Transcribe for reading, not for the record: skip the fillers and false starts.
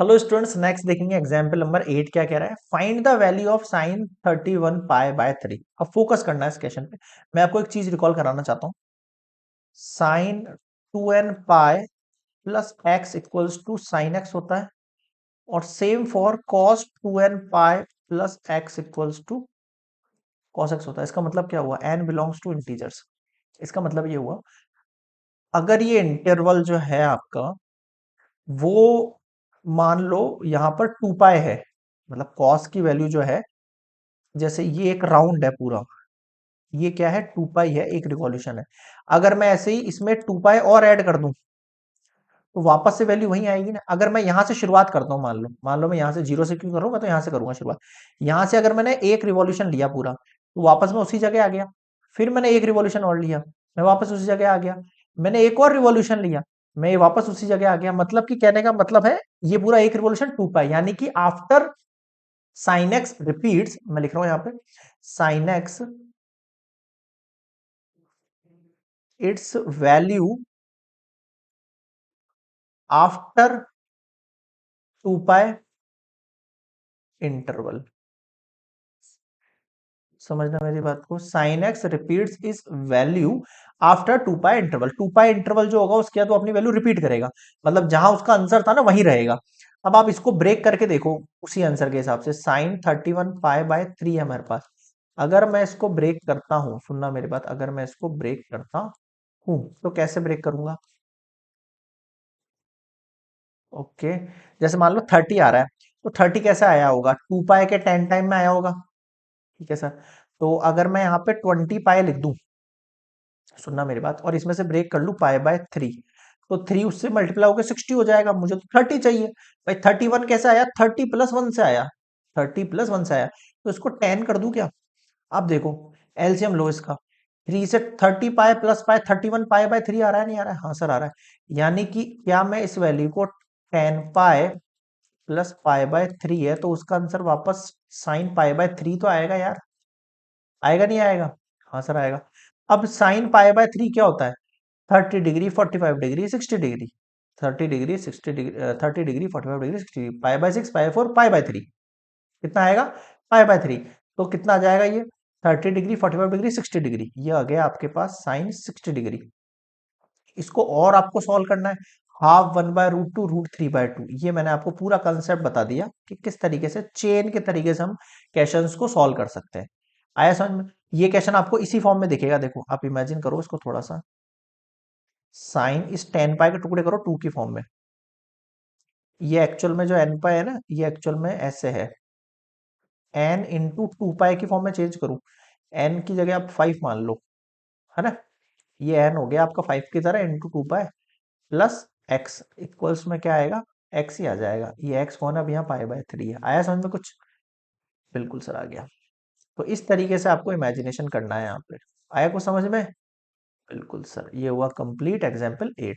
Hello students, next देखेंगे example number 8। क्या कह रहा है? Find the value of sine 31 पाई/3। अब फोकस करना है इस क्वेश्चन पे। मैं आपको एक चीज रिकॉल कराना चाहता हूँ। Sine 2n pi plus x equals to sine x होता है, और same for cos 2n pi plus x equals to cos x होता है। इसका मतलब क्या हुआ? N belongs to integers. इसका मतलब ये हुआ, अगर ये इंटरवल जो है आपका, वो मान लो यहां पर 2 पाई है, मतलब कॉस की वैल्यू जो है, जैसे ये एक राउंड है पूरा, ये क्या है? 2 पाई है, एक रिवॉल्यूशन है। अगर मैं ऐसे ही इसमें 2 पाई और ऐड कर दूं तो वापस से वैल्यू वहीं आएगी ना। अगर मैं यहां से शुरुआत करता हूं, मान लो मैं यहां से जीरो से क्यों करूंगा, तो यहां से करूंगा शुरुआत। यहां से अगर मैंने एक रिवॉल्यूशन लिया पूरा, तो वापस मैं उसी जगह आ गया। फिर मैंने एक रिवॉल्यूशन और लिया, मैं वापस उसी जगह आ गया। मैंने एक और रिवॉल्यूशन लिया, मैं वापस उसी जगह आ गया। मतलब कि कहने का मतलब है, ये पूरा एक रिवॉल्यूशन 2 पाई, यानी कि आफ्टर साइन एक्स रिपीट्स, मैं लिख रहा हूं यहां पे, sine x it's value after 2 pi interval. समझना मेरी बात को। साइन एक्स रिपीट्स इस वैल्यू आफ्टर 2 पाई इंटरवल। 2 पाई इंटरवल जो होगा उसके बाद वो अपनी वैल्यू रिपीट करेगा, मतलब जहां उसका आंसर था ना वहीं रहेगा। अब आप इसको ब्रेक करके देखो, उसी आंसर के हिसाब से साइन 31 पाई/3 है हमारे पास। अगर मैं इसको ब्रेक करता हूं, सुनना मेरी बात, अगर मैं इसको ब्रेक करता हूं तो कैसे ब्रेक करूंगा? ओके, जैसे मान लो 30 आ रहा है, तो 30 कैसे आया होगा? 2 पाई के 10 टाइम में आया होगा। ठीक है सर। तो अगर मैं यहाँ पे 20 पाई लिख दूं, सुनना मेरी बात, और इसमें से ब्रेक कर लूं पाई/3, तो 3 उससे मल्टीप्लाई होकर 60 हो जाएगा। मुझे तो 30 चाहिए। भाई 31 कैसे आया? 30+1 से आया। 30+1 से आया, तो इसको 10 कर दूं क्या? अब देखो, एलसीएम लो इसका। 3 से 30 पाई प्लस पाई, 31 पाई/3 आ रहा है, नहीं आ रहा है? हाँ सर आ रहा है। यानी कि क्या मैं इस वैल्यू को 10 पाई प्लस पाई/3 है, तो उसका आंसर वापस साइन पाई/3 तो आएगा यार। आएगा नहीं आएगा? हाँ सर आएगा। अब साइन पाई/3 क्या होता है? 30 degree, 45 degree, 60 degree. 30 degree, 60 degree, 30 degree, 45 degree, 60 degree, पाई/6, पाई/4, पाई/3। कितना आएगा? पाई/3। तो कितना आ जाएगा ये? 30 डिग्री, 45 डिग्री, 60 डिग्री। ये आ गया आपके पास साइन 60 डिग्री। इसको और आपको सॉल्व करना है। हाफ 1/√2 √3/2। ये मैंने आपको पूरा कंसेप्ट बता दिया कि किस तरीके से चेन के तरीके से हम क्वेश्चंस को सॉल्व कर सकते हैं। आया समझ में? ये क्वेश्चन आपको इसी फॉर्म में दिखेगा। देखो, आप इमेजिन करो इसको थोड़ा सा। साइन इस 10 पाई के टुकड़े करो 2 की फॉर्म में। ये एक्चुअल में जो n पाई है ना, ये एक्चुअल में ऐसे है, n इंटू 2 पाई की फॉर्म में चेंज करूं, n की जगह आप 5 मान लो, है ना? ये n हो गया आपका 5 की तरह इंटू 2 पाई प्लस एक्स इक्वल्स में क्या आएगा? एक्स ही आ जाएगा। ये एक्स कौन है? अब यहाँ पाई/3 है। आया समझ में कुछ? बिल्कुल सर आ गया। तो इस तरीके से आपको इमेजिनेशन करना है यहाँ पे। आया कुछ समझ में? बिल्कुल सर, ये हुआ कंप्लीट एग्जाम्पल 8।